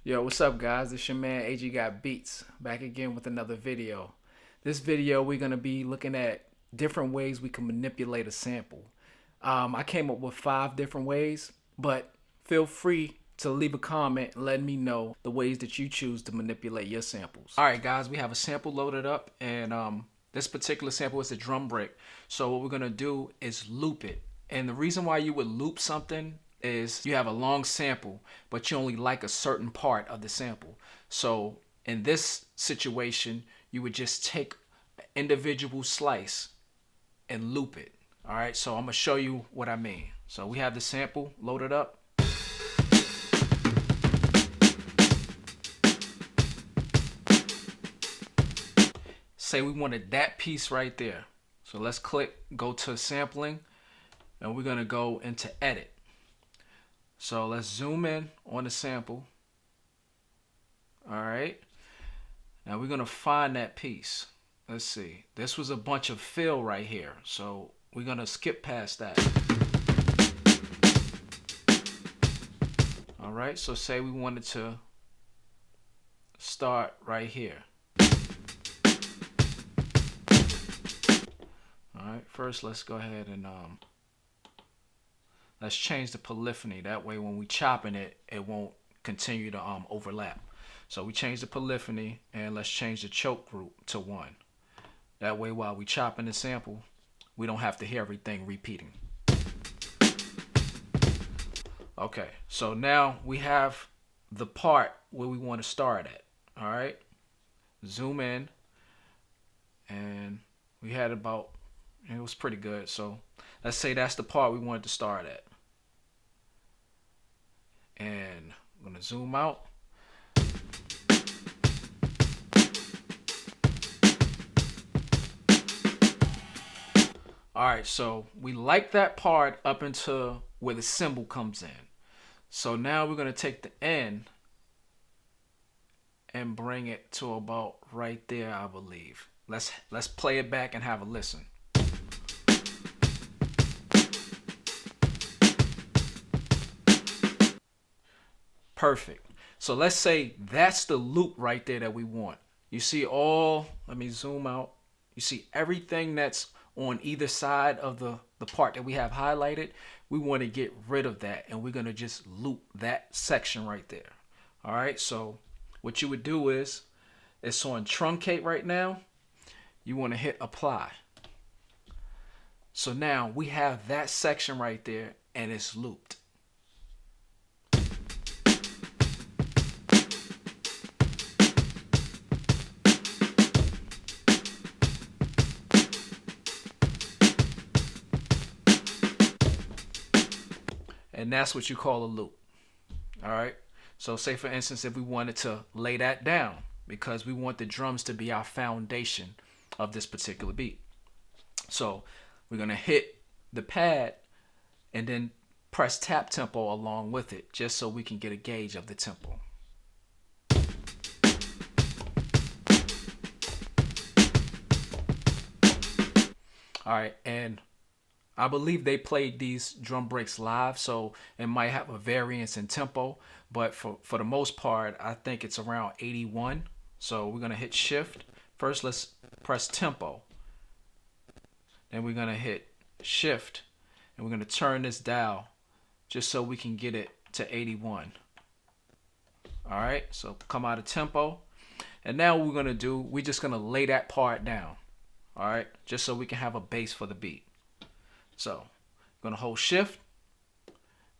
Yo, what's up guys? It's your man AGgotBeats back again with another video. This video we're going to be looking at different ways we can manipulate a sample. I came up with 5 different ways, but feel free to leave a comment and let me know the ways that you choose to manipulate your samples. Alright guys, we have a sample loaded up, and this particular sample is a drum break. So what we're going to do is loop it. And the reason why you would loop something is you have a long sample, but you only like a certain part of the sample. So in this situation, you would just take an individual slice and loop it. All right, so I'm gonna show you what I mean. So we have the sample loaded up. Say we wanted that piece right there. So let's go to sampling, and we're gonna go into edit. So let's zoom in on the sample. All right. Now we're going to find that piece. Let's see. This was a bunch of fill right here. So we're going to skip past that. All right. So say we wanted to start right here. All right. First, let's go ahead and let's change the polyphony. That way when we chopping it, it won't continue to overlap. So we change the polyphony, and let's change the choke group to 1. That way while we chopping the sample, we don't have to hear everything repeating. Okay, so now we have the part where we want to start at. All right, zoom in, and we had about, it was pretty good. So let's say that's the part we wanted to start at. And I'm going to zoom out. All right, so we like that part up until where the cymbal comes in. So now we're going to take the end and bring it to about right there, I believe. Let's play it back and have a listen. Perfect. So let's say that's the loop right there that we want. You see let me zoom out. You see everything that's on either side of the part that we have highlighted. We want to get rid of that, and we're going to just loop that section right there. All right, so what you would do is, it's on truncate right now. You want to hit apply. So now we have that section right there, and it's looped. And that's what you call a loop. All right. So say for instance, if we wanted to lay that down, because we want the drums to be our foundation of this particular beat. So we're going to hit the pad and then press tap tempo along with it, just so we can get a gauge of the tempo. All right. And I believe they played these drum breaks live, so it might have a variance in tempo, but for the most part, I think it's around 81. So we're going to hit shift. First, let's press tempo. Then we're going to hit shift, and we're going to turn this dial just so we can get it to 81. All right, so come out of tempo. And now what we're going to do, we're just going to lay that part down. All right, just so we can have a base for the beat. So I'm going to hold shift,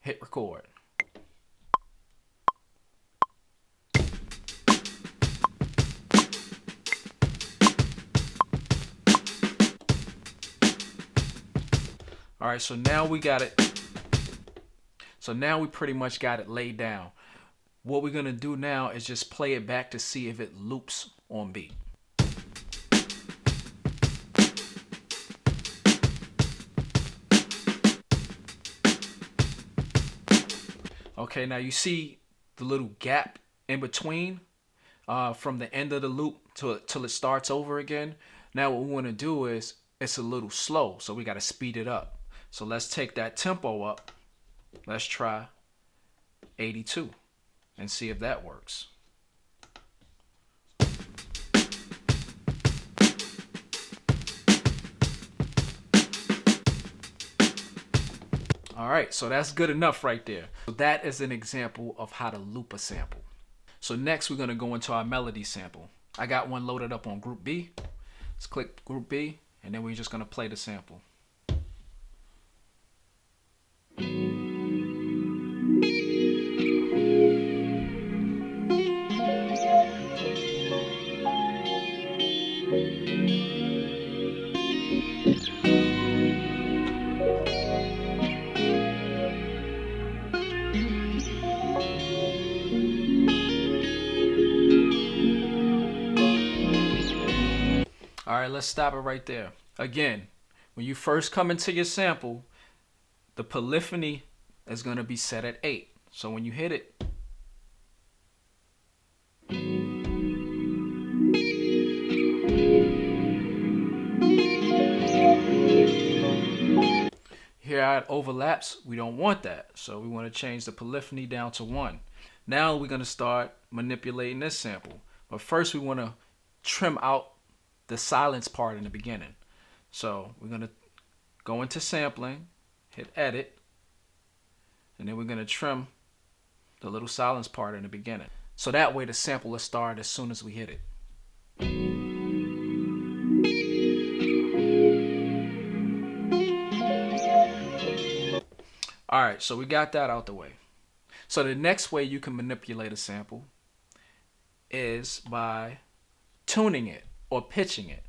hit record. All right, so now we got it. So now we pretty much got it laid down. What we're going to do now is just play it back to see if it loops on beat. Okay, now you see the little gap in between from the end of the loop till it starts over again. Now what we want to do is, it's a little slow, so we got to speed it up. So let's take that tempo up. Let's try 82. and see if that works. All right, so that's good enough right there. So that is an example of how to loop a sample. So next we're gonna go into our melody sample. I got one loaded up on Group B. Let's click Group B, and then we're just gonna play the sample. All right, let's stop it right there. Again, when you first come into your sample, the polyphony is going to be set at 8. So when you hit it, here it overlaps. We don't want that. So we want to change the polyphony down to 1. Now we're going to start manipulating this sample. But first we want to trim out the silence part in the beginning. So we're going to go into sampling, hit edit, and then we're going to trim the little silence part in the beginning. So that way the sample will start as soon as we hit it. All right, so we got that out the way. So the next way you can manipulate a sample is by tuning it or pitching it.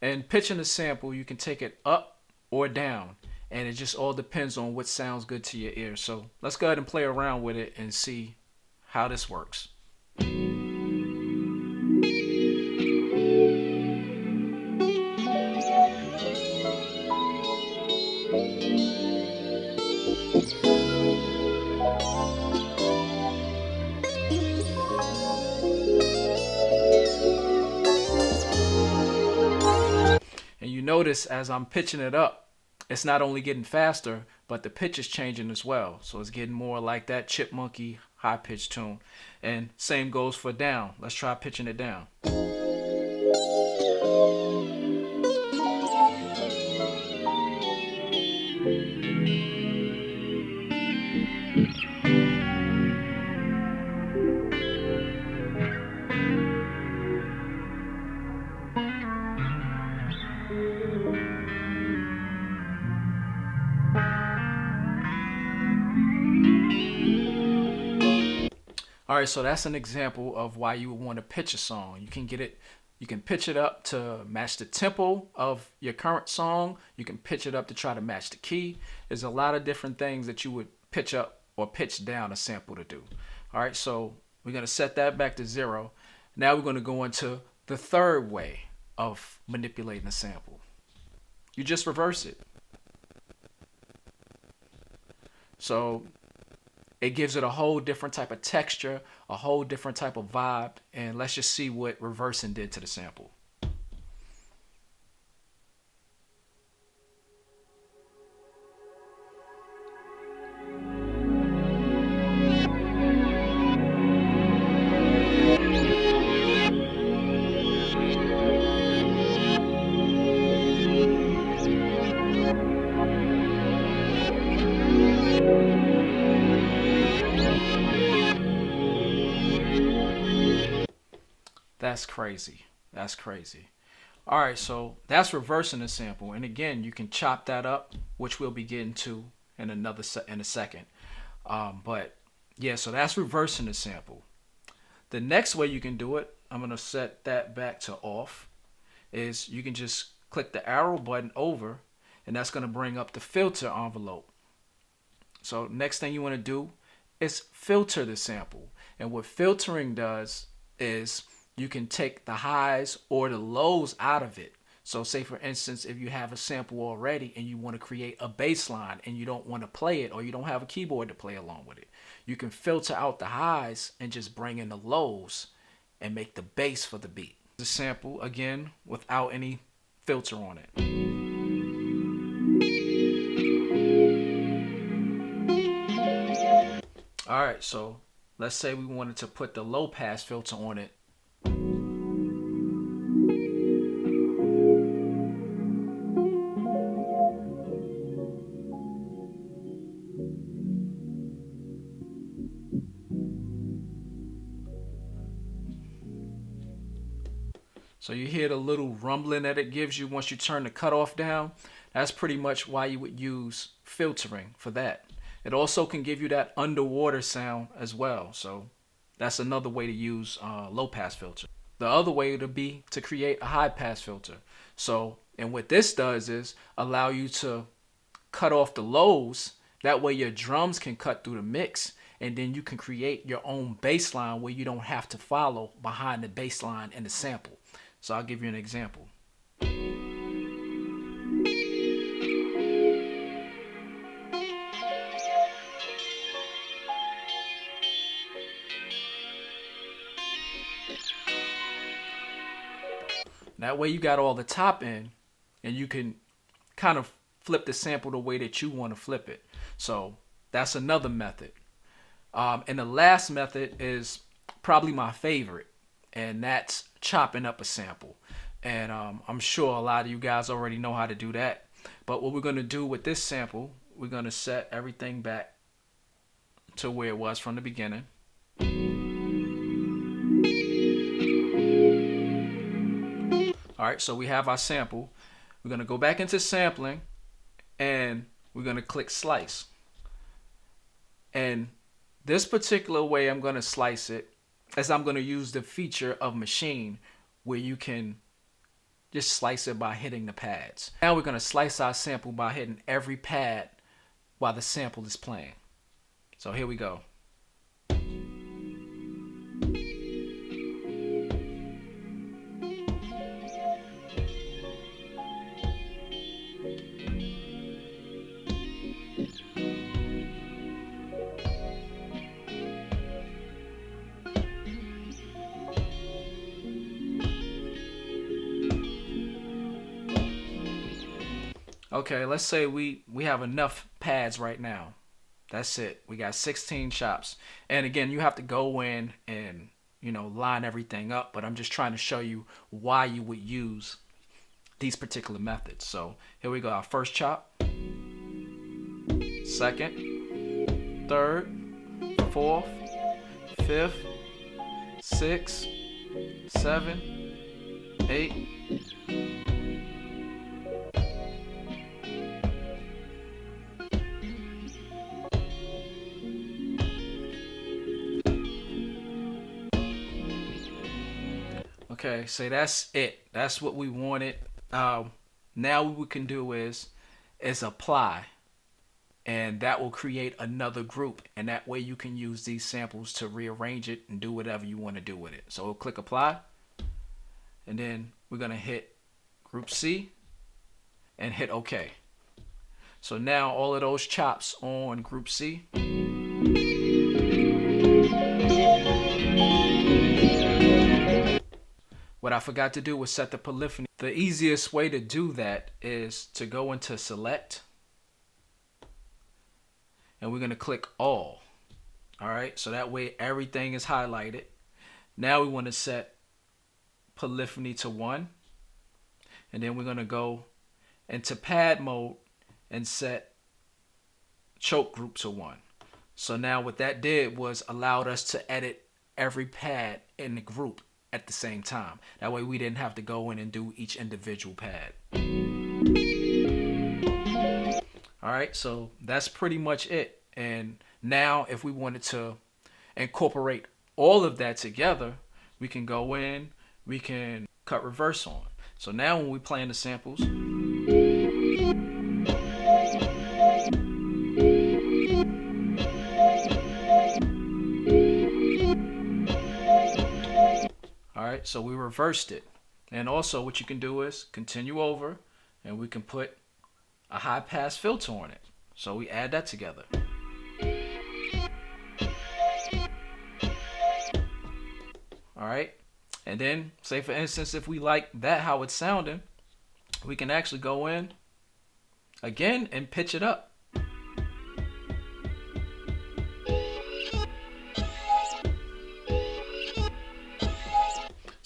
And pitching a sample, you can take it up or down, and it just all depends on what sounds good to your ear. So let's go ahead and play around with it and see how this works. And you notice as I'm pitching it up, it's not only getting faster, but the pitch is changing as well. So it's getting more like that chipmunky high pitch tune. And same goes for down. Let's try pitching it down. All right, so that's an example of why you would want to pitch a song. You can pitch it up to match the tempo of your current song. You can pitch it up to try to match the key. There's a lot of different things that you would pitch up or pitch down a sample to do. All right, so we're going to set that back to 0. Now we're going to go into the third way of manipulating a sample. You just reverse it. So it gives it a whole different type of texture, a whole different type of vibe, and let's just see what reversing did to the sample. That's crazy. That's crazy. All right, so that's reversing the sample, and again, you can chop that up, which we'll be getting to in a second. But yeah, so that's reversing the sample. The next way you can do it, I'm gonna set that back to off, is you can just click the arrow button over, and that's gonna bring up the filter envelope. So next thing you want to do is filter the sample, and what filtering does is you can take the highs or the lows out of it. So say for instance, if you have a sample already and you want to create a bass line and you don't want to play it, or you don't have a keyboard to play along with it, you can filter out the highs and just bring in the lows and make the bass for the beat. The sample again without any filter on it. All right, so let's say we wanted to put the low pass filter on it. So you hear the little rumbling that it gives you once you turn the cutoff down. That's pretty much why you would use filtering for that. It also can give you that underwater sound as well. So that's another way to use low pass filter. The other way would be to create a high pass filter. So, and what this does is allow you to cut off the lows. That way your drums can cut through the mix, and then you can create your own bass line where you don't have to follow behind the bass line in the sample. So I'll give you an example. That way you got all the top in, and you can kind of flip the sample the way that you want to flip it. So that's another method. And the last method is probably my favorite, and that's chopping up a sample. And I'm sure a lot of you guys already know how to do that. But what we're going to do with this sample, we're going to set everything back to where it was from the beginning. All right, so we have our sample. We're going to go back into sampling, and we're going to click slice. And this particular way I'm going to slice it is I'm going to use the feature of Maschine where you can just slice it by hitting the pads. Now we're going to slice our sample by hitting every pad while the sample is playing. So here we go. Okay, let's say we have enough pads right now. That's it. We got 16 chops. And again, you have to go in and, line everything up. But I'm just trying to show you why you would use these particular methods. So here we go. Our first chop, second, third, fourth, fifth, sixth, 7, 8. Okay, so that's it. That's what we wanted. Now what we can do is apply, and that will create another group, and that way you can use these samples to rearrange it and do whatever you want to do with it. So we'll click apply, and then we're gonna hit group C and hit OK. So now all of those chops on group C. What I forgot to do was set the polyphony. The easiest way to do that is to go into select, and we're going to click all. All right, so that way everything is highlighted. Now we want to set polyphony to 1, and then we're going to go into pad mode and set choke group to 1. So now what that did was allowed us to edit every pad in the group at the same time. That way we didn't have to go in and do each individual pad. All right, so that's pretty much it. And now if we wanted to incorporate all of that together, we can go in, we can cut reverse on. So now when we play in the samples, all right, so we reversed it. And also what you can do is continue over, and we can put a high pass filter on it. So we add that together. All right, and then say for instance, if we like that how it's sounding, we can actually go in again and pitch it up.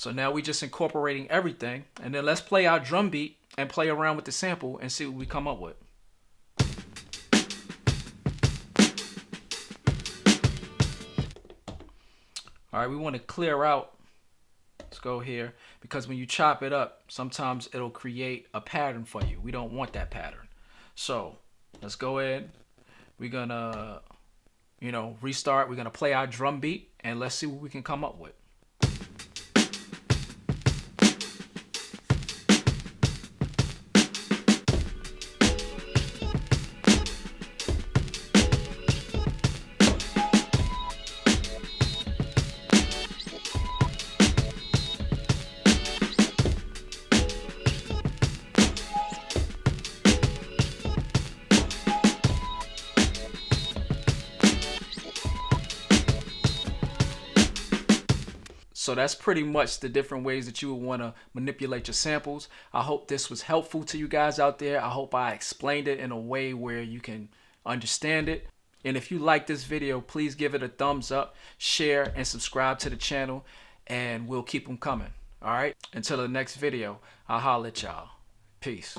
So now we just incorporating everything, and then let's play our drum beat and play around with the sample and see what we come up with. All right, we want to clear out. Let's go here, because when you chop it up, sometimes it'll create a pattern for you. We don't want that pattern. So let's go in. We're gonna, restart. We're gonna play our drum beat and let's see what we can come up with. So that's pretty much the different ways that you would want to manipulate your samples. I hope this was helpful to you guys out there. I hope I explained it in a way where you can understand it. And if you like this video, please give it a thumbs up, share, and subscribe to the channel, and we'll keep them coming. All right? Until the next video, I'll holler at y'all. Peace.